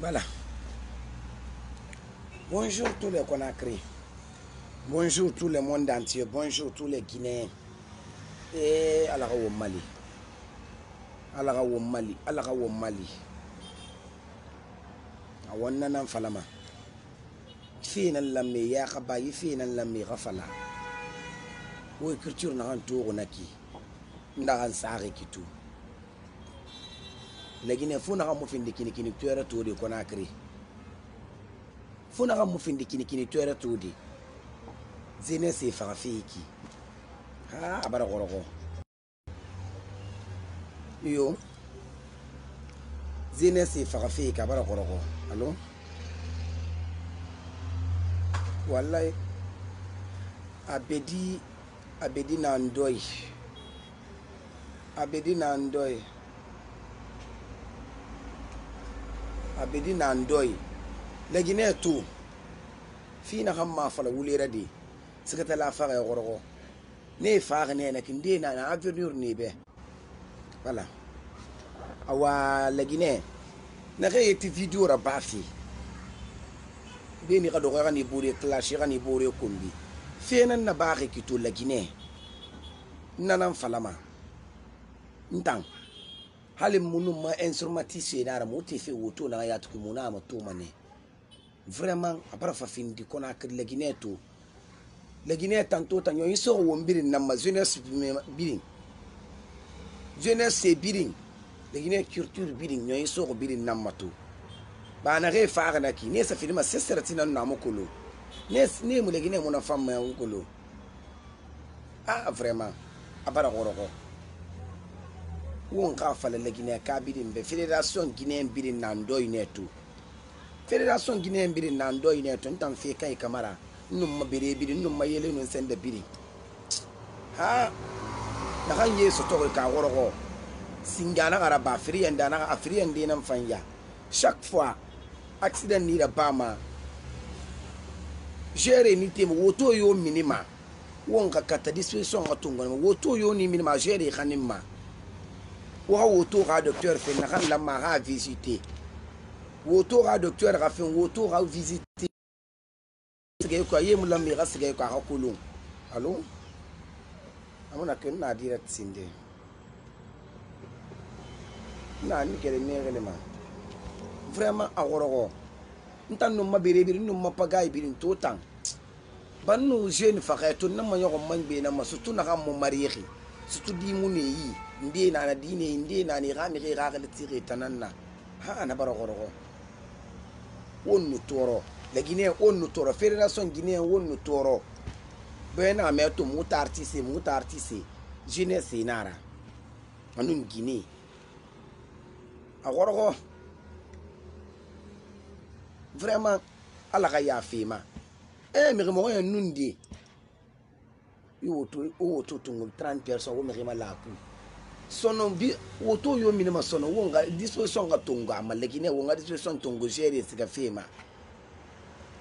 Voilà. Bonjour tous les Conakry. Bonjour tout le monde entier. Bonjour tous les Guinéens. Et Alara au Mali. Alara au Mali. Alara au Mali. Awanana falama. Fina lamé ya kaba fina lamé rafala. Wo culture na han togo naki. Ndagan sare kitu. La Guinée funa ga mufindi kini tuera to de Conakry. Funa ga mufindi kini tuera to de. Zene se farafiki. Ha abara goroko. Yo. Zene se farafiki abara goroko. Allô? Wallahi abedi nandoy. Abedi nandoy. Abedi nandoy. La Guinée tout. Fina hamma fala wulera di. Sekata la fara goroko. Ne fara ne na kinde na avenir ni be. Voilà. Awa la Guinée. Na re ti video ra bafi. Beni ka dogara ni bore clash ra ni bore kombi. Fena na bare ki to la Guinée. Nanan falama. Ntang. Hali munu ma instrumentiste na ra moti fe woto na ya tuku muna ma to mane. Vraiment abara fa fin di Conakry la Guinée to. La Guinée tantôt tanyo iso wombiri na ma jeunesse biring. Jeunesse biring. La Guinée culture biring nyo iso biring na mato. Ba na re fa na ki ne sa filima sesera tina na mokolo. Ne mu la Guinée mo na femme ya ngolo. Ah vraiment abara goroko. Won ka fa la Guinée ka biring be fédération guinéenne biring na ndoy neto. Fédération guinéenne biring na ndoy neto ntan fe kai kamara. Num ma bere biri num ma yele nun sende biri. Ha na kan yeso to ka goroko. Singana araba afrien dana afrien dinam fanya. Chaque fois accident ni da bama. Gérer ni tem woto yo minima. Wonga kata disposition atunga woto yo ni minima gérer kanima. Wa woto ga docteur fe na kan la ma ga visiter. Woto ga docteur ga fe woto ga visiter. Sige ko yemu la mi ga sige ko ha kulun. Allô? Amuna ken na direct sinde. Na ni kele ne ma. Vraiment agorogo. Ntan no mabere biri no mapagai biri totan. Bannu jeune faqatu na manyo ko man be na masutu na kam mo mariixi. Sutu di mu ne yi. Ndé na dine ndé na ni ga mi ga ga tire tananna. Ha na barogorogo. Wonnu toro. La Guinée wonnu toro. Fédération guinéenne wonnu toro. Bena meto muta artiste. Jeunesse nara. Anun Guinée. Agorogo. Vraiment ala ga ya fema mi mo en nundi yo to tungu 30 personnes wo mi ma la pu sono bi woto yo minima sono wonga disposition ga tunga ma legine wonga disposition tungu gérer siga fema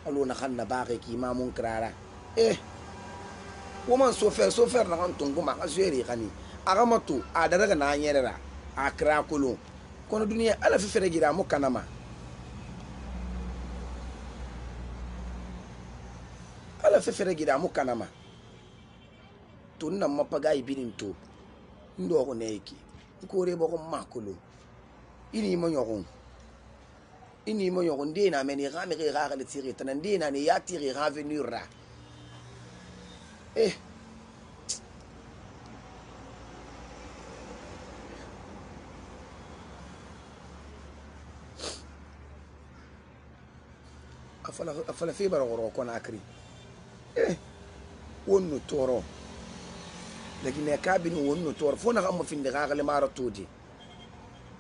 alo na khanna baake ki ma mun krara woman sofer na kan tungu ma ga gérer khani aga matu a daga na nyerera a kra kolo kono duniya ala fi fere gira mo kanama ala fe fere gida mu kanama to nan mapaga ibirin to ndo ko neeki ko re boko makolo ini mo nyogon de na meni ga me ga le tiri tan de na ni ya tiri revenir ra afala fe baro goro Conakry wonno toro la Guinée kabini wonno toro fona ga mo finde ga le mara todi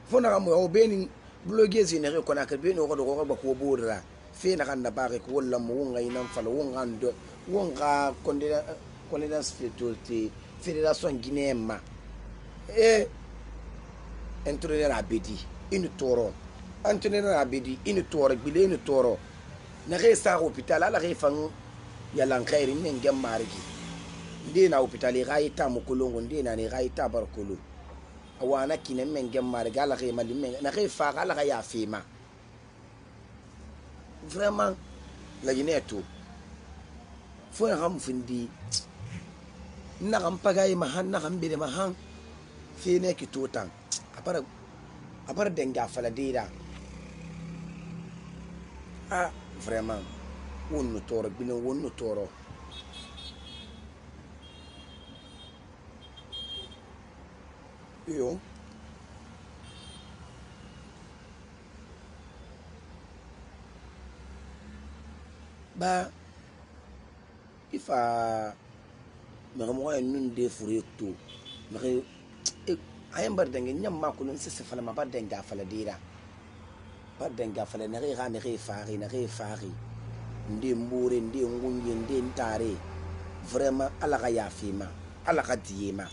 fona ga mo o beni blogueuse ne re Conakry beni o ko ba ko borra fe na kan na bare ko wala mo wonga ina fala wonga ndo wonga condolence fetolti fédération guinéenne ma entraîneur abedi une toro entraîneur abedi une toro bile une toro na re sa hôpital ala re fang ya lankhairi ne ngam marigi ndé na hôpital ga ita mo kolongo ndé na ni ga ita bar kolo awana kine men ngam marigi ala re mali men na re fa ala ga ya fema vraiment la gineto fo na ham findi na kam pagai mahan na kam bide mahan fi ne ki tutan apara denga fala dira vraiment wonno toro bino wonno toro yo ba ifa mo ay nun de fureto mare ayam bar dange nyam ma kunun sese fala ma bar denga fala dira bar denga fala na re ga ne re fari ndi mbure ndi ngunye ndi ntare vraiment ala ga yafima ala ga diema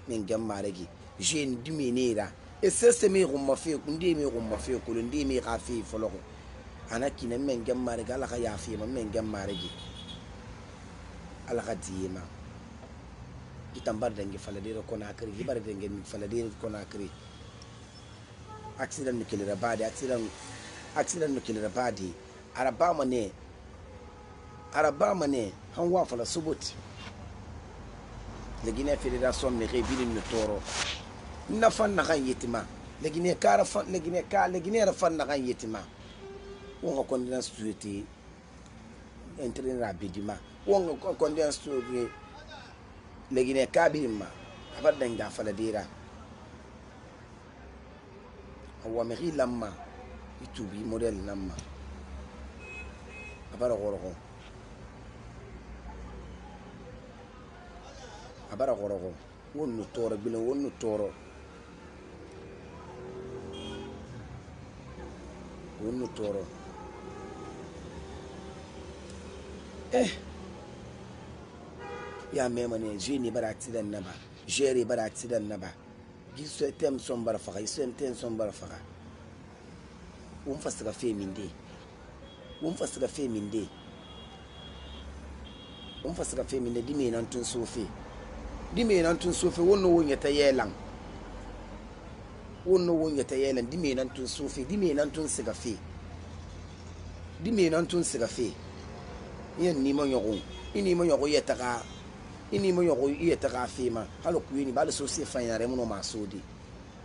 min gammaregi jen dimenera et sese mi rumma fe ndi mi rumma fe ko ndi mi ga fe folo ana kina men gammaregi ala ga yafima men gammaregi ala ga diema itambar dange fala dira Conakry gibar dange mi fala dira Conakry accident ni kelera badi accident ni kelera badi arabama ne han wa fala subut legine federation me rebili no toro na fan na kan yetima legine kara fan legine ra fan na kan yetima wonga condens society entrer rapidement wonga condens society legine kabirima abadan ga fala dira awa meri lamma itubi model namma abara gorogo wonno toro bilo wonno toro ya memane jeni bara accident naba jeri bara accident naba giso tem son bara faka iso tem son bara faka won fasiga fe minde dimi nan tun sofe wonno wonya ta yelan dimi nan tun sofe dimi nan tun siga fe yen ni mo nyogo ini mo nyogo yetaka fema halo kuyini bale so se fanya re mo masudi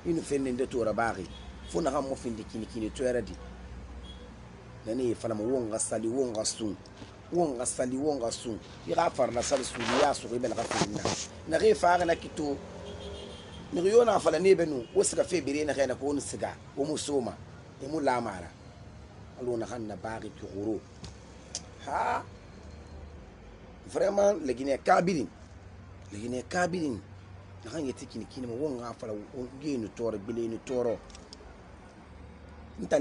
inu fenne de tora bari fona ham mo finde kini to eradi nani fala mo wonga sali wonga sun ira farna sal suli ya so rebel gafina na re fara na kito ni yona fala ne benu wosga fe bire na kana ko nsiga o musoma e mu lamara alona hanna bari ki goro ha vraiment le Guinée kabilin na kan yeti kini mo wonga fala genu toro bileni toro nta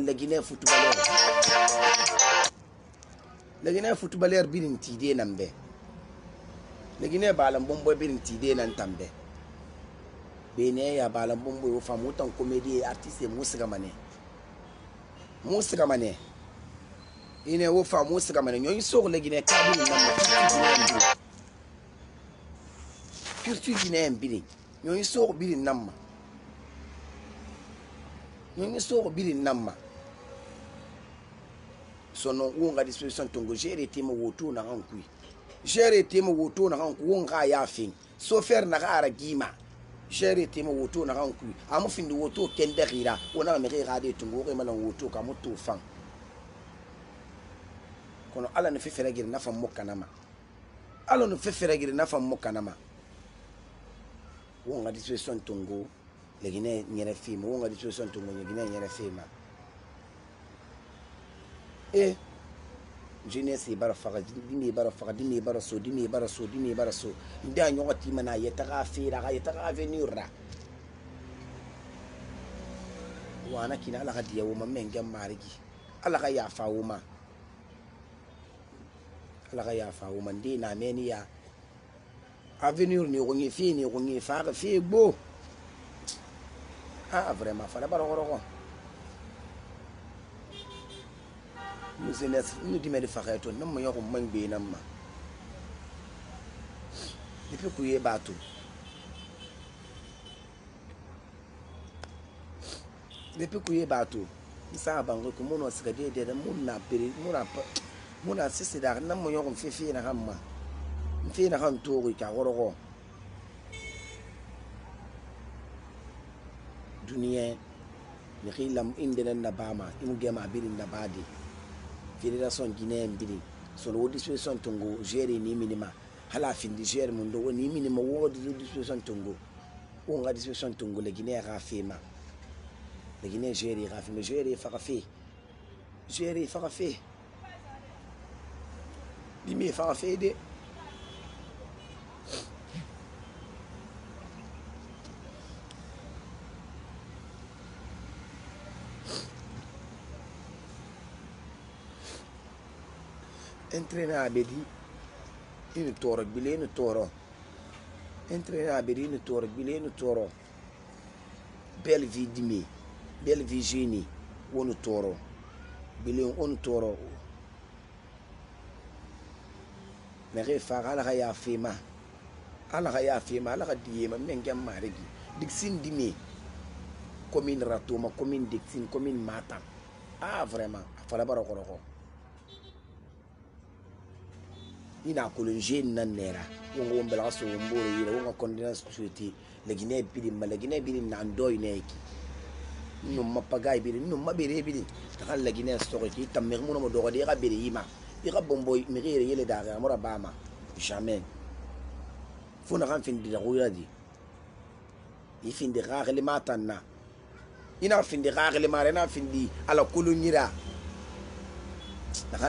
le Guinée footballer bilin tide nambe le Guinée balam bombo bilin tide nan tambe bene ya balam bombo yo famu tan comédie artiste musiga mane ine wo fa musiga mane nyoy so le Guinée kabilin nambe culture Guinée mbili nyoy so bilin namma sono wonga disposition tongo gere tema woto na hankui wonga ya fin so fer na gara gima gere tema woto na hankui amu findi woto kende gira wona me gira de tongo ko malan woto ka mutu fan kono ala ne fefere gira na fam mokanama wonga disposition tongo le Guinée nyere fima wonga disposition tongo Guinée nyere fima jeunesse bara faga dimi bara so nda nyoti mana yetaka fira ga yetaka avenir wana kina ala hadiya wo mamenge marigi ala ga ya fa wo ma ndi na meni ya avenir ni ko ngi fa ga fi gbo vraiment fa la bara ko nous dit mais de faire tout non moi on manque bien nama depuis couiller bateau isa bango ko mono siga de munna pere muna sisi da nan mo yogon fefe na hamma mfe na han to ka gorogo duniya ni khilam indena na bama imu gema birin na badi fédération guinéenne biri son wodi disposition tongo gérer ni minima hala fin di gérer mun do ni minima wodi disposition tongo on ga disposition tongo le Guinée ga fema le Guinée gérer ga fema gérer fa fait bimi fa fait de entraîner à Bédi, une tour, bilé, une tour. Entraîner à Bédi, une tour, bilé, une tour. Belle vie d'imi, belle vie génie, une tour. Bilé, une tour. Mais faire à la raya fema. À la raya fema, à la radiema, mengam marigi. Dixin d'imi. Commune Ratoma, commune Dixin, commune Mata. Ah, vraiment, il fallait pas encore. Ina kolonje nan nera wongo wombela so womboro yira wongo condena society le Guinée bidi nan doy neki no mapagai bidi no mabere bidi ta la Guinée story ki tammer mo no do gadi ga bidi yima ira bomboy mi rere yele daga mora bama jamais fona kan fin di da royadi i fin di rare le matanna ina fin di rare le mare na fin di ala kolonira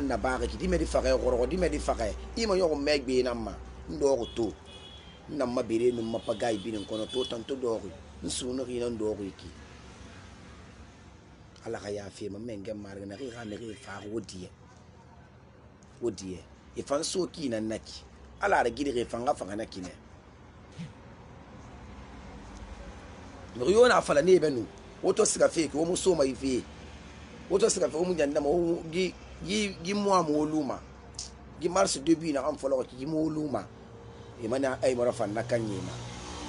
na baare ki dime di fare goro dime di fare ima yo megbe na ma ndo to na ma bere no ma pagai bi kono to tanto do nsu no ri ndo ki ala ga ya fe ma menge mar na ri ga ne ri fa wodie e fan so ki na naki ala ra gidi re fanga fanga na kine no yo na fala ne benu woto siga fe ki wo mu so ma ife woto siga fe wo mu janda mo gi moi mo luma gi mars début na am folo gi mo luma e mana ay mara fan nakanyema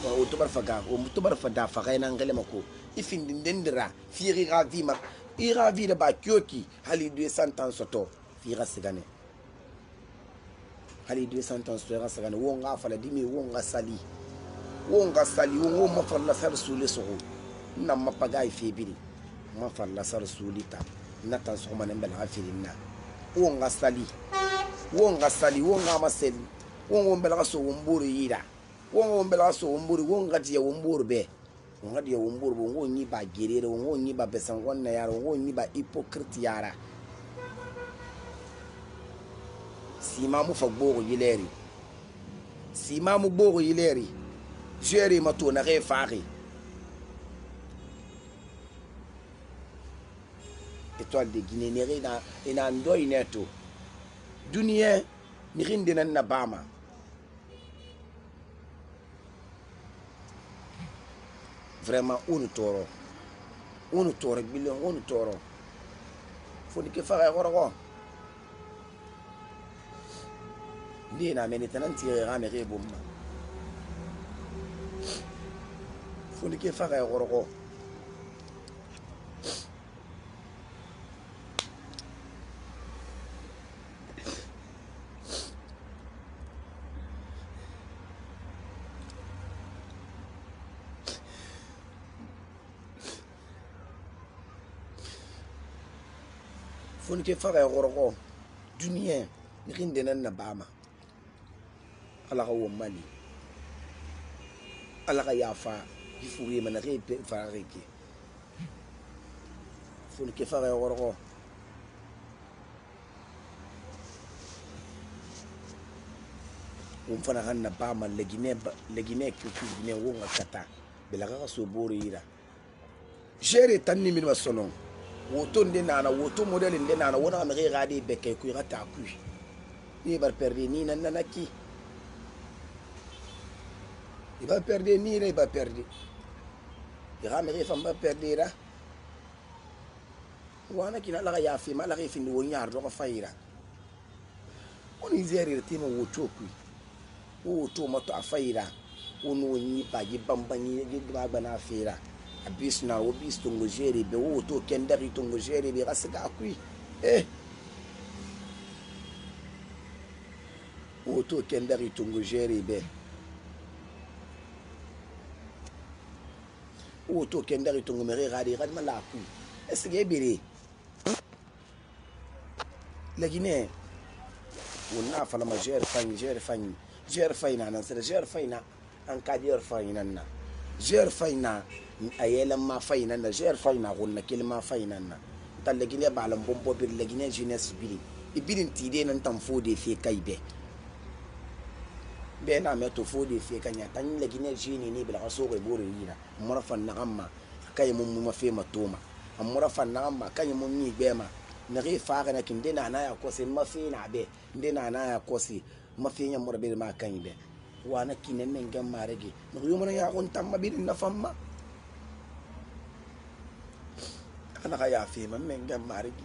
o to bar faga o to bar fada faga na ngale mako ifin dindira firi ravi ma ira vi da ba kyoki hali 200 ans soto fira sigane hali 200 ans soto sigane wonga fala dimi wonga sali wongo ma falla sar sule so na ma pagai febiri ma falla sar sulita na tan so manen bel hafirinna wonga sali wonga masel wongo bel so womburu yira wongo bel so womburu wonga tiya womburu be wonga diya womburu wongo ni ba gerere wongo ni ba besan wonna yara wongo ni ba hypocrite yara simamu fagbogo yileri jeri mato na refari étoile de Guinée neri ina ndo ineto dunia nirinde na bama vraiment unu toro billion unu toro foni ke fara goro ni na meni tananti ra me rebomma foni ke fara goro foni ke fara goro dunia nirinde na bama ala ga wo mali ala ga yafa ifuri mana re fara ke foni ke fara goro on fana hanna bama le Guinée ki Guinée wonga kata belaga so borira gere tanni min wasono woto ndena woto model ndena wona me regade beke ku rata ku ni bar perdre ni nanaki il va perdre ni il va perdre il va me famba perdre wana kina la ya fi mala fi ni wonya do ko fayira oni zeri timo woto ku woto moto afayira onu ni ba gi bambanyi gi ba bana fira abis na wo bis tongo jeri be wo to kendari tongo jeri be rasga akui wo to kendari tongo jeri be wo to kendari tongo mere gadi mala akui esge bere lagine wonna fala ma jer fayna nan sere jer fayna an kadir fayna na jer fayna ayela ma fayna na jer fayna wonna kelma fayna na tal lagine balam bombo bir lagine jeunesse bili ibidin tide nan tan fode fe kaybe be na me to fode fe kanya tan lagine jini ni bila so go bore yina mora fan na amma kay mum ma fe matoma amora fan na amma kay mum ni bema nari faga na kin dena na ya kosi mafi na be dena na ya kosi mafi nya mura be ma kan be wana kinen men gam marege no yumana ya on tamma bi na famma ana ga ya fi man men gam marege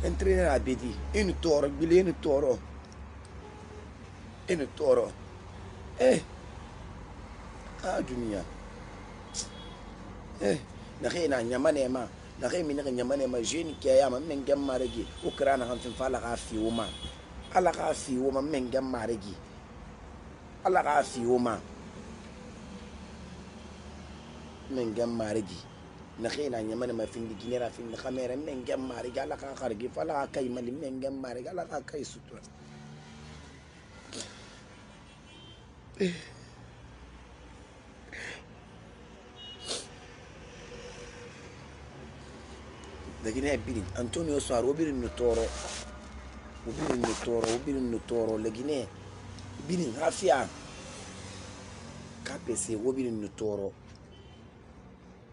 entraîner a bedi une toro bile une toro dunia na khina nyamane ma na kai min nyamane ma jeune ki ya men gam maregi ukrana kan fin fala ga fi woma ala ga fi woma men gam maregi ala ga fi woma men gam maregi na kai na nyamane ma fin di ginera fin na kamera men gam maregi ala ga khargi fala kai mali men gam maregi ala ga kai sutura lagine bidin Antonio Soar obirin no toro lagine bidin hafia KPC obirin no toro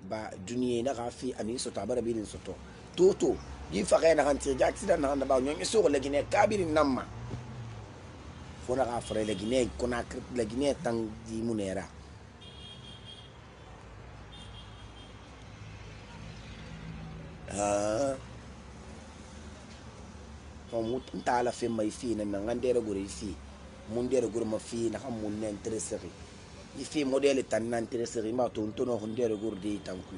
ba duniya na gafi ani so tabara bidin soto toto gi faga na kan tirja accident na ba nyon so lagine kabirin namma fona ga fere lagine kona lagine tang di munera mut ntala fe mai fi na ngandere gure fi mun dere gure ma fi na xam mun nen treseri yi fi modele tan nan treseri ma to ntono ko dere gure de tanku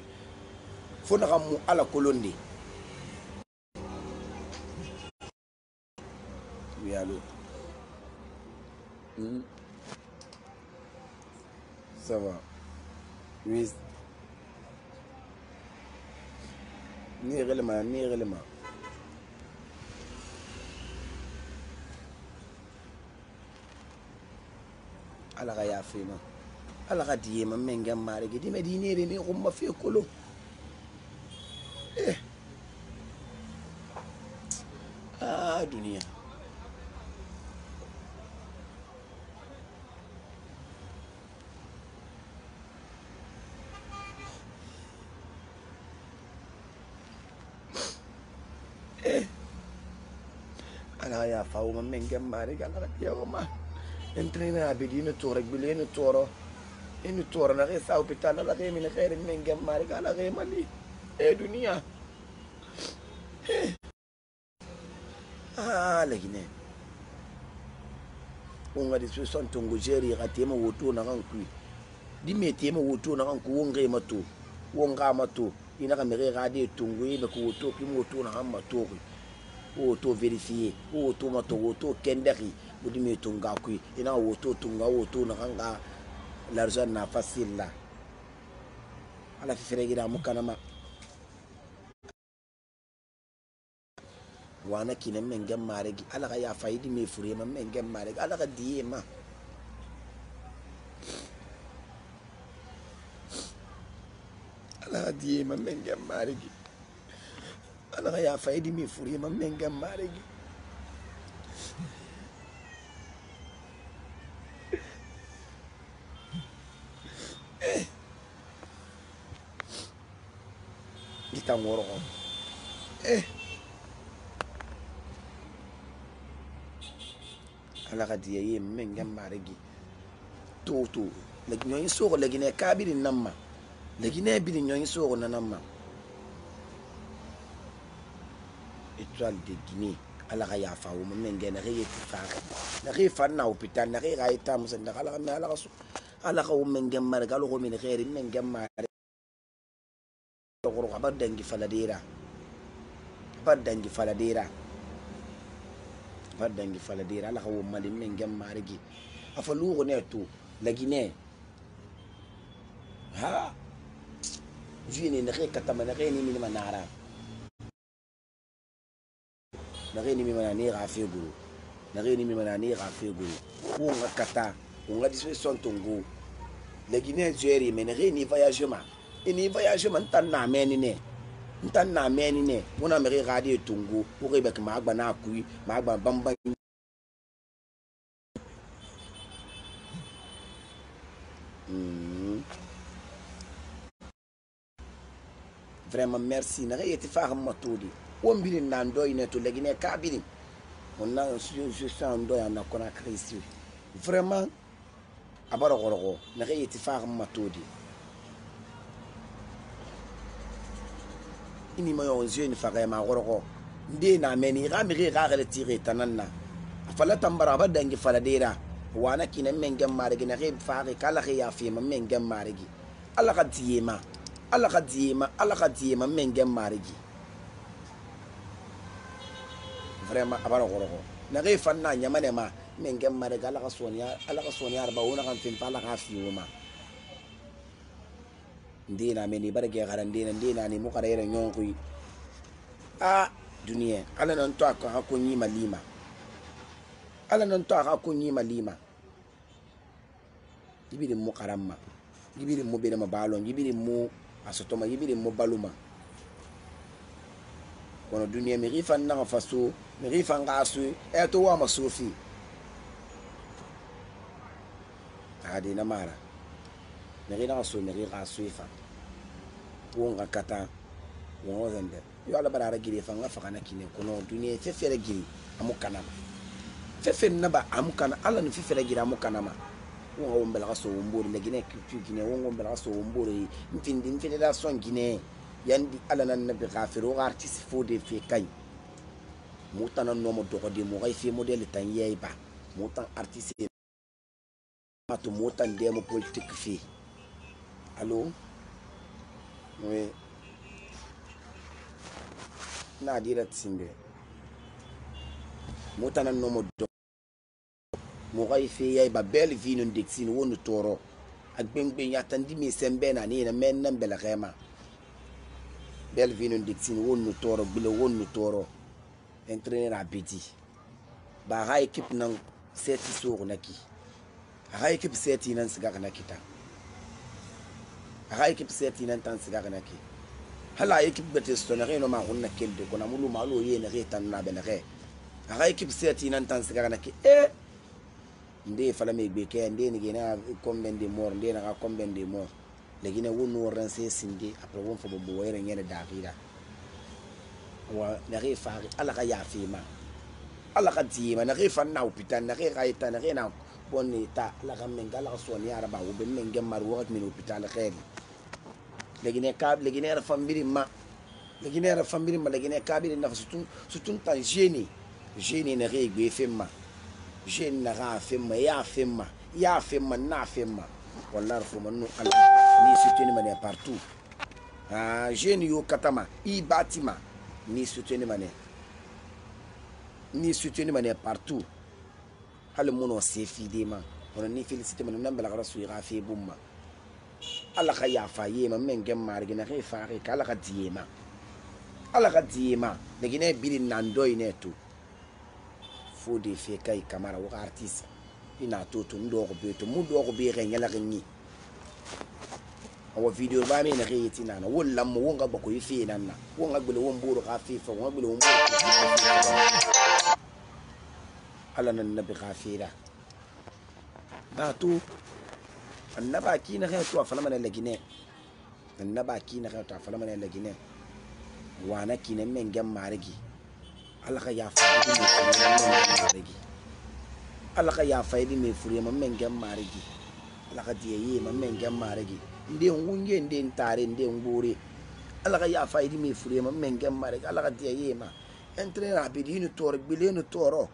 fo na xam mu ala kolondi oui allo ça va oui ni relema ala ga ya fe ma ala ga diye ma men gam mare gi dime di nere ni ko ma fe kolo dunia ala ya fa o ma men gam mare ga ala ya o ma entraîner a bedi no toro bile no toro inu toro na resa hospital la re min khair men gam mare ga ala re mali dunia lagine unga di son tongo jeri ga tema woto na kan ku di me tema woto na kan ku wonga mato wonga mato ina ka mere ga de tongo e ko woto ki moto na kan mato woto vérifier woto mato woto kendari budi me tonga ku ina woto tonga woto na kan ga l'argent na facile la ala fi fere gira mukana ma wana kinen men gam maregi ala ga ya faidi me fure ma men gam maregi ala ga diye ma ala ga diye ma men gam maregi ala ga ya faidi me fure ma men gam maregi kita ngoro ala ga diye men gam maregi toto lagi nyoy soko lagi ne kabiri namma lagi ne bi nyoy soko na namma étoile de Guinée ala ga ya fa wo men ngena re yeti fa na re fa na hôpital na re ga ita musa na ala ga ala ka men gemmar galo ko min khairi men gemmar ko abadangi faladira abadangi faladira abadangi faladira ala ka mali men gemmar gi afalu ko netu lagine ha jini ne katama ne ni min manara ne ni min manani rafi guru ne ni min manani rafi guru ko ngakata ko ngadi son tongo lagine jeri men ni voyagement ini voyagement tan na meni ne muna me radio tongo ko be ka magba na akui magba bamba vraiment merci na yeti faham matudi wombiri nando ine to legine kabiri on a je sando ya na kona Christ vraiment abaro gorogo na yeti faham matudi ini mayo jeune faga ma gorogo nde na meni ga mi ga ga tire tananna afala tambara badangi fala dira wana kina mengem marigi na ge faga kala ge ya fi mengem marigi alla kadiyema ala kadiyema mengem marigi vraiment abaro gorogo na ge fanna nyamane ma mengem mariga ala ka sonia arba wona kan fin pala ka fi woma ndina meni barage ndina ni mukara yere nyonkui a dunia ala nan to aka ko nyima lima ala nan to aka ko nyima lima yibiri mu karamma yibiri mu bene ma balon yibiri mu asotoma yibiri mu baluma kono dunia mi rifa na faso mi rifa ngasu e to wa masufi adi na mara mi na so mi rifa suifa wonga kata wongo zende yo ala barara gire fa nga fa kana kine kono dunia fefere giri amukana fefe naba amukana ala ni fefere giri amukana ma wonga wombela ka so wombori le gine culture gine wonga wombela ka so wombori mfindi da son gine yandi ala nan nabi ghafiru artiste fo de fe kay mutana no mo dogo de mo gay fe model tan yey ba mutan artiste matu mutan de mo politique fi allo oui na dira tsinde mutana no mo do mo gay fe yey ba bel vino ndexine wonu toro ak bengbe yatandi mi sembe na ni na men nan bela khema bel vino ndexine wonu toro bile wonu toro entraîner à Bédi ba ha équipe nan seti so naki ha équipe seti nan siga kana kita ha équipe seti nan tan siga kana ki hala équipe bete stonere no ma hunna kelde kona mulu malo yene retan na benere ha équipe seti nan tan siga kana ki nde fala me be ke nde ni gena combien de morts nde na combien de morts legine wonu rense sindi après won fo bo wayre nyene davida wa na re fari ala ka ya fima ala ka dima na re fa na hôpital na re ga ita na re na bonni ta ala ka menga ala ka soni ara ba wo be menge maru wa min hôpital khel legine ra famille ma legine kabiri na sutun tan geni na re gbe fema geni na ga fema ya fema na fema wallahi fo manu ala ni sutuni mane partout geni yo katama I batima ni soutenu mané partout hal mono sefidema on ni félicité man nambala gara suira fi bumma alla khaya fayema men gem margi na khifa ri kala khadiyema alla khadiyema degine bili nando inetu fodi fe kay kamara wa artiste ina toto ndo ko beto mu do ko be renyala ganyi awa video ba me na reyeti nana wala mo wonga bako yifi nana wonga gbele womburo ka fifa wonga gbele womburo ala nan nabi khafira ba tu annaba kina khaytu afala man lagine annaba kina khaytu afala man lagine wana kina men gam marigi ala ka ya faidi me furiye men gam marigi ala ka diye men gam marigi nde ngunge nde ntare nde ngure ala ga ya faidi me fure ma menge mare ala ga dia yema entraîner abidi no toro bile no toro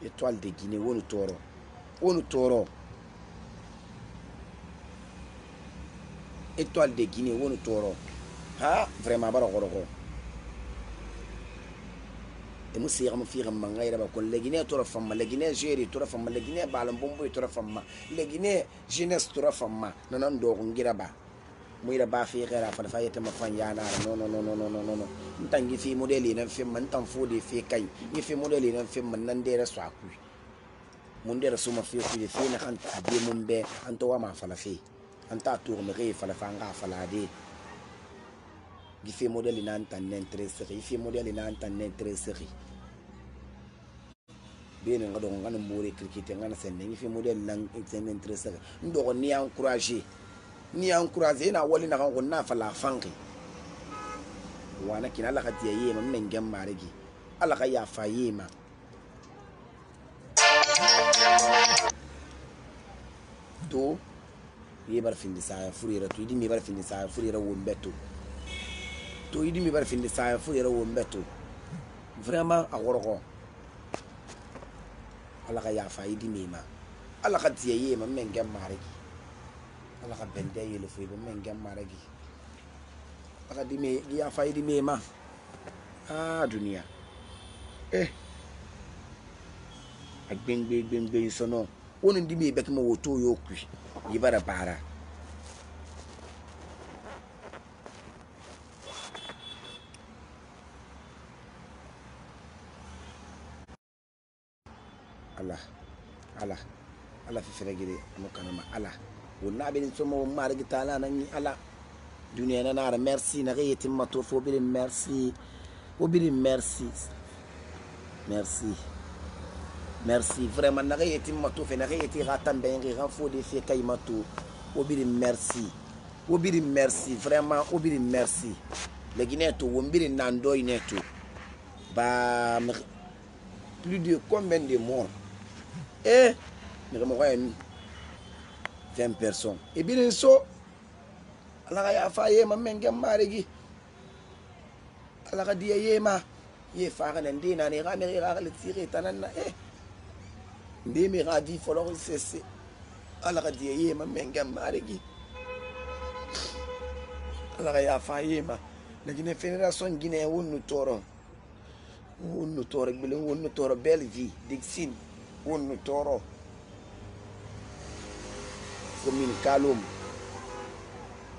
étoile de Guinée wonu toro étoile de Guinée wonu toro ha vraiment bara goroko e musira mo fira mangaira ba kon legine tora famma legine jeri tora famma legine balam bombo tora famma legine jeunesse tora famma nanan do ngira ba muira ba fi gara fa fa yete ma fan yana no ntangi fi modeli nan fi man tan fodi fi kai yi fi modeli nan fi man nan dere so aku mun dere so ma fi ku fi na kan de mun be an to wa ma fala fi an ta tour me re fala fa nga fala de gi fi modeli nan tan n'intéresse yi fi modeli nan tan n'intéresse bene ngado ngana mbore cricket ngana sende yi fi modeli nan n'intéresse ndo ni encourager na wali na kan na fala fanki wana kina la khatiya yema mengem marigi ala ka ya fayema do yebar findi sa furira to idi mi bar findi sa furira wombeto to idi mi bar findi sa furira wombeto vraiment agoroko ala ka ya fayidi mema ala khatiya yema mengem marigi ala ka bende yele fu be mengem marigi ala di me ya fayidi mema dunia agbengbe sono woni ndi me bek mo woto yo kwi yibara bara ala fi feregire mo kanama ala wonna be somo marigi tala nan ala dunia na nara merci na reyeti mato fo bi merci merci vraiment na reyeti mato fe na reyeti ratan ben ran fo de fe kay mato obiri merci vraiment obiri merci le guineto wombiri nando ineto ba plus de combien de morts mais mo koyen 20 personnes et bien so ala ya faye ma mengem marigi ala ka diye yema ye faga nan dina ne ga me ga le tire tanana ndi mi ga di folo sese ala ka diye yema mengem marigi ala ka ya faye ma lakini fédération guinéen wonu toro gbele wonu toro belle vie dixine wonu toro commune Kalom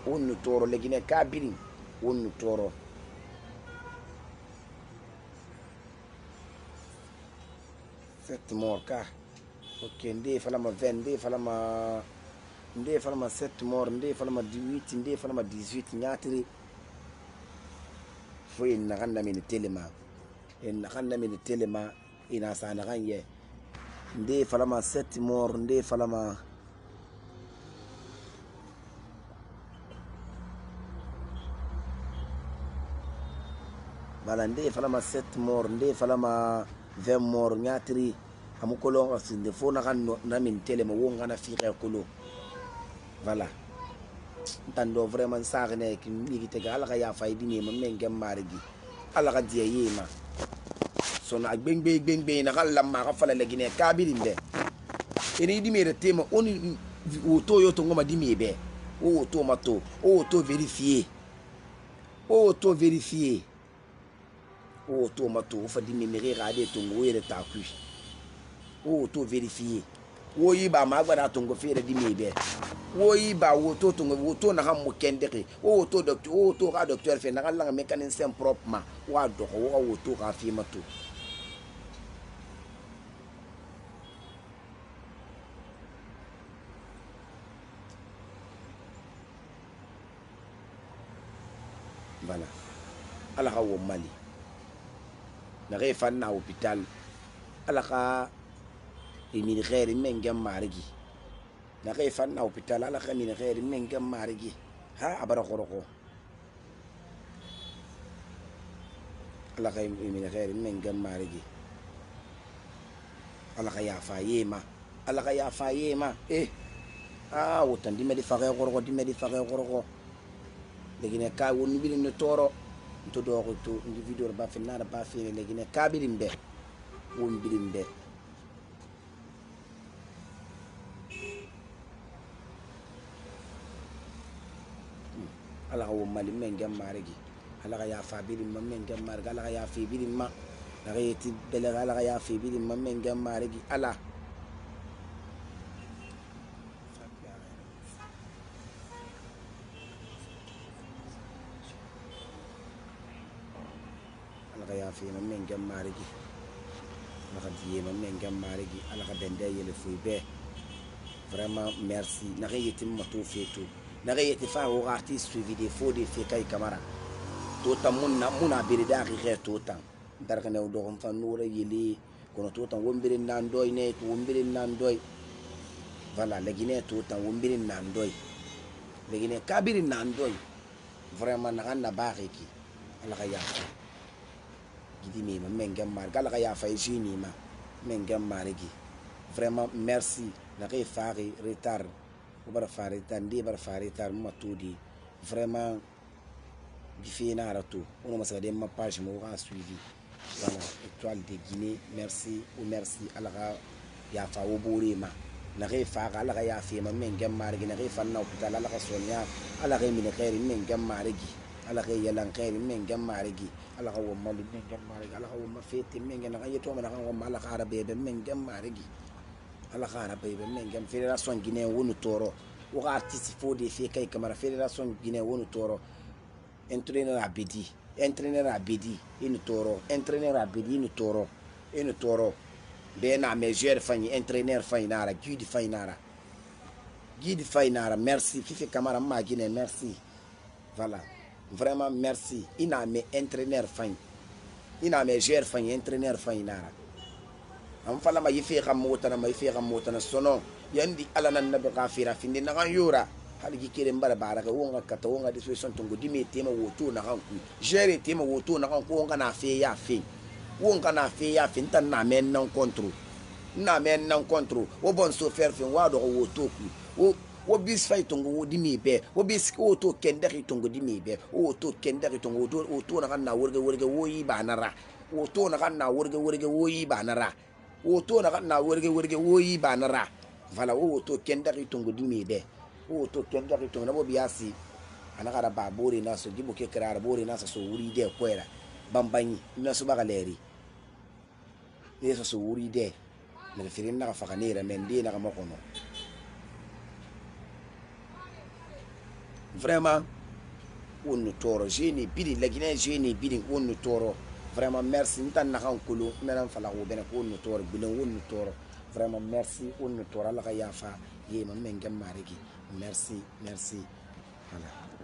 wonu toro le Guinée kabiri wonu toro sept morts ka ok nde falama 20 nde falama 7 morts nde falama 18 nde falama 18 nyatiri fo en nakanda min telema ina sana ganye nde falama 7 morts nde falama balande falama 7 morts nde falama 20 morts nyatri amukolo asinde fo na kan na min telema wonga na fiqe kolo voilà tando vraiment sarne ki mi te ala ka ya faydi ni mengem marigi ala ka diye yema sona gbengbe na kala ma ka fala le Guinée kabiri mbe eni di mere tema oni oto yo to ngoma di mebe o to mato o to vérifier o to mato fa di numéré rade to ngoyere takui o to vérifier wo yi ba ma gbara to ngo fere di mebe wo yi ba wo to na ham mo kendeke o to docteur fe na kala mécanicien proprement wa do wo to ka fi mato voilà ala ka wo Mali na refan na hôpital ala ka min khair mengem marigi na refan na hôpital ala ka min khair mengem marigi ha abara khoroko ala ka min khair mengem marigi ala ka ya fayema wotan di medi faqe khoroko legine ka woni bi ne toro to do ko to individual ba fe na ba fe legine ka bi dimbe won bi dimbe ala ka wo mali men gam marigi ala ka ya fa birin ma men gam marigi ala ka ya fi birin ma la ka yeti bele ala ka ya fi birin ma men gam marigi ala ala ka ya fi ma men gam marigi ala ka diye ma men gam marigi ala ka bende yele fuy be vraiment merci na ka yeti ma to fetu na ka yeti fa wo artiste suivi des faux des faits kay camara tota muna biri da ki tota darka ne do on fan nura yeli kono tota wombiri nan doy ne to wombiri nan doy voilà legine tota wombiri nan doy legine kabiri nan doy vraiment na kan na baaxi ki ala ka yafa gidi mi ma men gam mar gala ka yafa jini ma men gam marigi vraiment merci na kay faari retard o bara faari tandi bara faari tar matudi vraiment bifina rato on m'a dit ma page m'aura suivi voilà étoile de Guinée merci ou merci ala ka ya fa wo bori ma na kay fa ala ka ya fi ma men gam marigi na kay fa na hôpital ala ka sonya ala kay min khairi men gam marigi ala kay yalan khairi men gam marigi ala ka wo malu men gam marigi ala ka wo ma fete men gam na yeto ma na ko mala ka arabe be men gam marigi ala ka arabe be men gam fédération guinéen wonu toro o artiste faux des faits kay camara fédération guinéen wonu toro entraîneur abedi inu toro entraîneur abedi inu toro be na meilleur fani entraîneur fainara guide fainara merci fifi camara ma guinée merci voilà vraiment merci ina me entraîneur fain ina meilleur fani entraîneur fainara am fala ma yifi xam motana sono yandi ala nan nabi kafira finde na kan yura haligi kere mbara baraka wonga kata wonga disposition tungo dimi tema woto na kan ku gere tema woto na kan ku wonga na fe ya fe tan na men nan kontro wo bon so faire fin wa do woto ku wo bis fay tungo wo dimi be wo bis woto kendari tungo dimi be woto kendari tungo woto na kan na wurge wo yi banara woto na kan na wurge wo yi banara woto na kan na wurge wo yi banara vala woto kendari tungo dimi be woto kendari tungo na bo biasi anakara ba bori na so gibo ke krar bori na so wuri de kwera bambanyi na so bagaleri yeso so wuri de na firin na fakanera mende na makono vraiment on toro jeni bidi la Guinée jeni bidi on toro vraiment merci ntan na kan kulu menan fala ko bena ko on toro bilen on toro vraiment merci on toro la ka yafa ye ma men gam marigi merci voilà